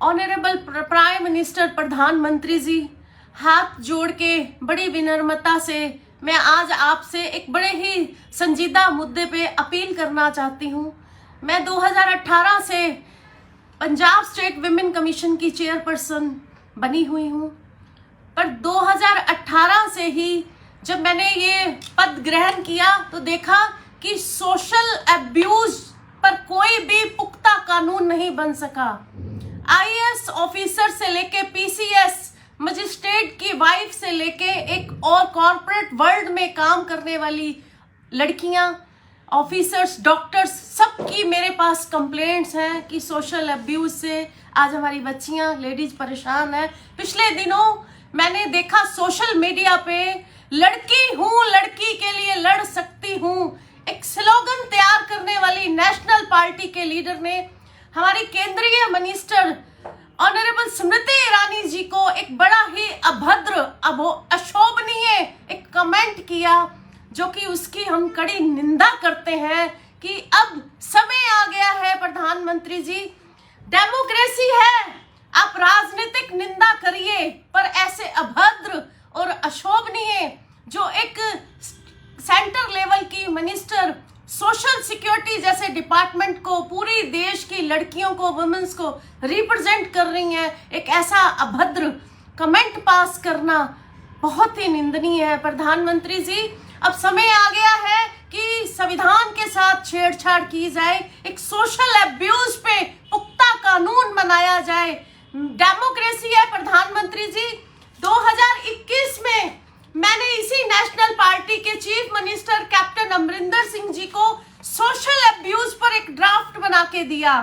Honourable prime minister, प्रधानमंत्री जी, हाथ जोड़ के बड़ी विनम्रता से मैं आज आपसे एक बड़े ही संजीदा मुद्दे पे अपील करना चाहती हूँ। मैं 2018 से पंजाब स्टेट विमेन कमीशन की चेयरपर्सन बनी हुई हूँ, पर 2018 से ही जब मैंने ये पद ग्रहण किया तो देखा कि सोशल अब्यूज पर कोई भी पुख्ता कानून नहीं बन सका। आईएएस ऑफिसर से लेके पीसीएस मजिस्ट्रेट की वाइफ से लेके एक और कॉर्पोरेट वर्ल्ड में काम करने वाली लड़कियां, ऑफिसर्स, डॉक्टर्स, सबकी मेरे पास कंप्लेंट्स हैं कि सोशल अब्यूज से आज हमारी बच्चियां, लेडीज परेशान हैं। पिछले दिनों मैंने देखा सोशल मीडिया पे, लड़की हूं लड़की के लिए लड़ सकती हूं, एक स्लोगन तैयार करने वाली नेशनल पार्टी के लीडर ने हमारी केंद्रीय मिनिस्टर ऑनरेबल स्मृति ईरानी जी को एक बड़ा ही अभद्र, अशोभनीय एक कमेंट किया, जो कि उसकी हम कड़ी निंदा करते हैं कि अब समय आ गया है प्रधानमंत्री जी, डेमोक्रेसी है, आप राजनीतिक निंदा करिए, पर ऐसे अभद्र और अशोभनीय जो एक सेंटर लेवल की मिनिस्टर सोशल सिक्योरिटी जैसे डिपार्टमेंट को, पूरी देश की लड़कियों को, वुमेन्स को रिप्रेजेंट कर रही हैं, एक ऐसा अभद्र कमेंट पास करना बहुत ही निंदनीय है। प्रधानमंत्री जी, अब समय आ गया है कि संविधान के साथ छेड़छाड़ की जाए, एक सोशल अब्यूज पे पुख्ता कानून बनाया जाए। डेमोक्रेसी है प्रधानमंत्री जी। 2021 में मैंने इसी नेशनल पार्टी के chief minister captain Amarinder Singh ji को सोशल अब्यूज पर एक ड्राफ्ट बना के दिया,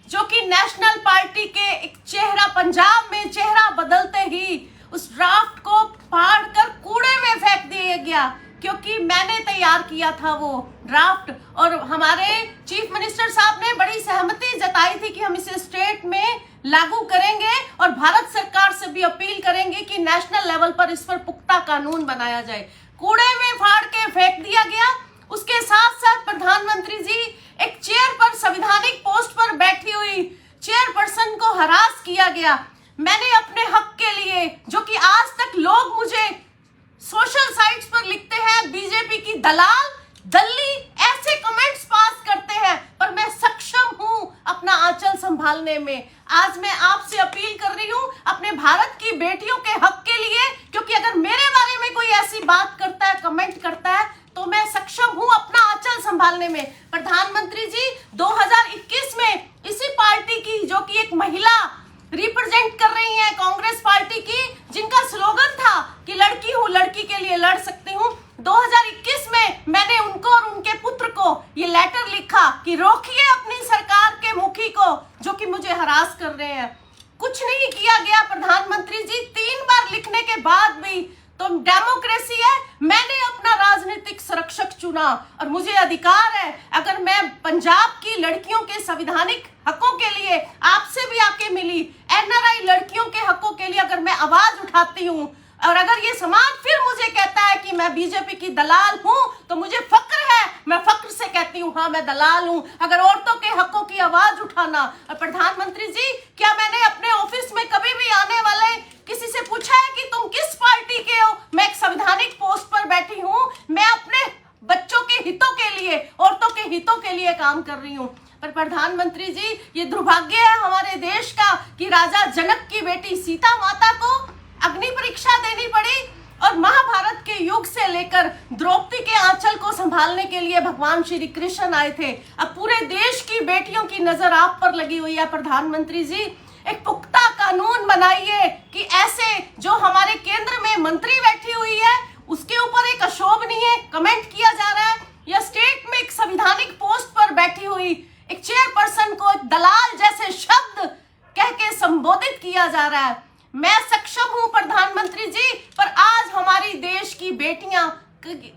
जो कि नेशनल पार्टी के एक चेहरा, पंजाब में चेहरा बदलते ही उस ड्राफ्ट को फाड़ कर कूड़े में फेंक दिया गया, क्योंकि मैंने तैयार किया था वो ड्राफ्ट और हमारे चीफ मिनिस्टर साहब ने बड़ी सहमति जताई थी कि हम इसे स्टेट में लागू करेंगे और भारत सरकार से भी अपील करेंगे कि नेशनल लेवल पर इस पर पुख्ता कानून बनाया जाए। कूड़े में फाड़ के फेंक दिया गया। उसके साथ साथ प्रधानमंत्री जी, एक चेयर पर, संवैधानिक पोस्ट पर बैठी हुई चेयरपर्सन को हरास किया गया। मैंने अपने हक के लिए, जो कि आज तक लोग मुझे सोशल साइट्स पर लिखते हैं बीजेपी की दलाल, दल्ली, ऐसे कमेंट्स पास करते हैं, पर मैं सक्षम हूं अपना आंचल संभालने में। आज मैं आपसे अपील कर रही हूं अपने भारत की बेटियों के हक के लिए, क्योंकि अगर मेरे बारे में कोई ऐसी बात करता है, कमेंट करता है, तो मैं सक्षम हूं अपना आंचल संभालने में। प्रधानमंत्री जी, 2021 में इसी पार्टी की, जो कि एक महिला रिप्रेजेंट कर रही है, कांग्रेस पार्टी की, जिनका स्लोगन था कि लड़की हूं लड़की के लिए लड़ सकती हूं, 2021 में मैंने उनको और उनके पुत्र को ये लेटर लिखा कि रोकिए अपनी सरकार के मुखी को, जो कि मुझे हरास कर रहे हैं। कुछ नहीं किया गया प्रधानमंत्री जी। 3 बार लिखने के बाद भी तो डेमोक्रेसी है, मैंने अपना राजनीतिक संरक्षक चुना और मुझे अधिकार है, अगर मैं पंजाब की लड़कियों के संवैधानिक हकों के लिए आपसे भी आके मिली, एनआरआई लड़कियों के हकों के लिए अगर मैं आवाज उठाती हूँ, और अगर ये समाज फिर मुझे कहता है कि मैं बीजेपी की दलाल हूं, तो मुझे फक्र है, मैं फक्र से कहती हूँ हाँ मैं दलाल हूं। अगर औरतों के हकों की आवाज उठाना, और प्रधानमंत्री जी, क्या मैंने अपने ऑफिस में कभी भी आने वाले किसी से पूछा है कि तुम किस पार्टी के हो? मैं एक संवैधानिक पोस्ट पर बैठी हूँ, मैं अपने बच्चों के हितों के लिए, औरतों के हितों के लिए काम कर रही हूँ। पर प्रधानमंत्री जी, ये दुर्भाग्य है हमारे देश का कि राजा जनक की बेटी सीता माता को अग्नि परीक्षा देनी पड़ी, और महाभारत के युग से लेकर द्रौपदी के आंचल को संभालने के लिए भगवान श्री कृष्ण आए थे। अब पूरे देश की बेटियों की नजर आप पर लगी हुई है। प्रधानमंत्री जी, एक पुख्ता कानून बनाइए कि ऐसे जो हमारे केंद्र में मंत्री बैठी हुई है, उसके ऊपर एक अशोभनीय कमेंट किया जा रहा है, या स्टेट में एक संवैधानिक पोस्ट पर बैठी हुई एक चेयरपर्सन को एक दलाल जैसे शब्द कह के संबोधित किया जा रहा है। मैं सक्षम हूं प्रधानमंत्री जी, पर आज हमारी देश की बेटियां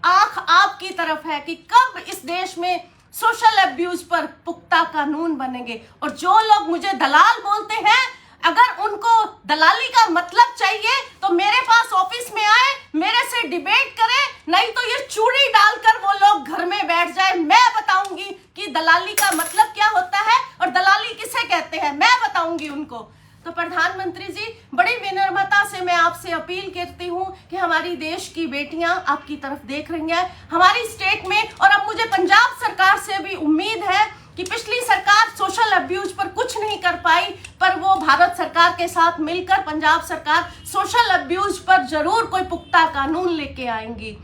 आंख आपकी तरफ है कि कब इस देश में सोशल अब्यूज पर पुख्ता कानून बनेंगे। और जो लोग मुझे दलाल बोलते हैं, अगर उनको दलाली का मतलब चाहिए तो मेरे पास ऑफिस में आए, मेरे से डिबेट करें, नहीं तो ये चूड़ी डालकर वो लोग घर में बैठ जाए। मैं बताऊंगी कि दलाली का मतलब क्या होता है और दलाली किसे कहते हैं, मैं बताऊंगी उनको। तो प्रधानमंत्री जी, बड़ी विनम्रता से मैं आपसे अपील करती हूँ कि हमारी देश की बेटियां आपकी तरफ देख रही हैं, हमारी स्टेट में, और अब मुझे पंजाब सरकार से भी उम्मीद है कि पिछली सरकार सोशल अब्यूज पर कुछ नहीं कर पाई, पर वो भारत सरकार के साथ मिलकर पंजाब सरकार सोशल अब्यूज पर जरूर कोई पुख्ता कानून लेके आएंगी।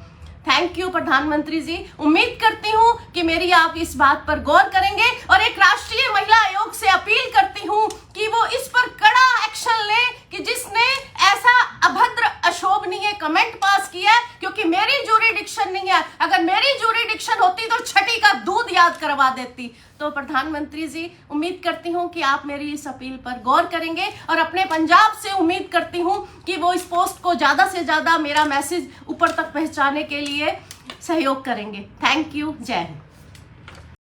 थैंक यू प्रधानमंत्री जी। उम्मीद करती हूँ कि मेरी आप इस बात पर गौर करेंगे, और एक राष्ट्रीय महिला आयोग से अपील करती हूँ कि वो इस पर कड़ा एक्शन ले कि जिसने ऐसा अभद्र अशोभनीय कमेंट पास किया है, क्योंकि मेरी ज्यूरिडिक्शन नहीं है। अगर मेरी ज्यूरिडिक्शन होती तो छठी का दूध याद करवा देती। तो प्रधानमंत्री जी, उम्मीद करती हूँ कि आप मेरी इस अपील पर गौर करेंगे, और अपने पंजाब से उम्मीद करती हूँ कि वो इस पोस्ट को ज़्यादा से ज़्यादा मेरा मैसेज ऊपर तक पहुँचाने के लिए सहयोग करेंगे। Thank you. जय हिंद।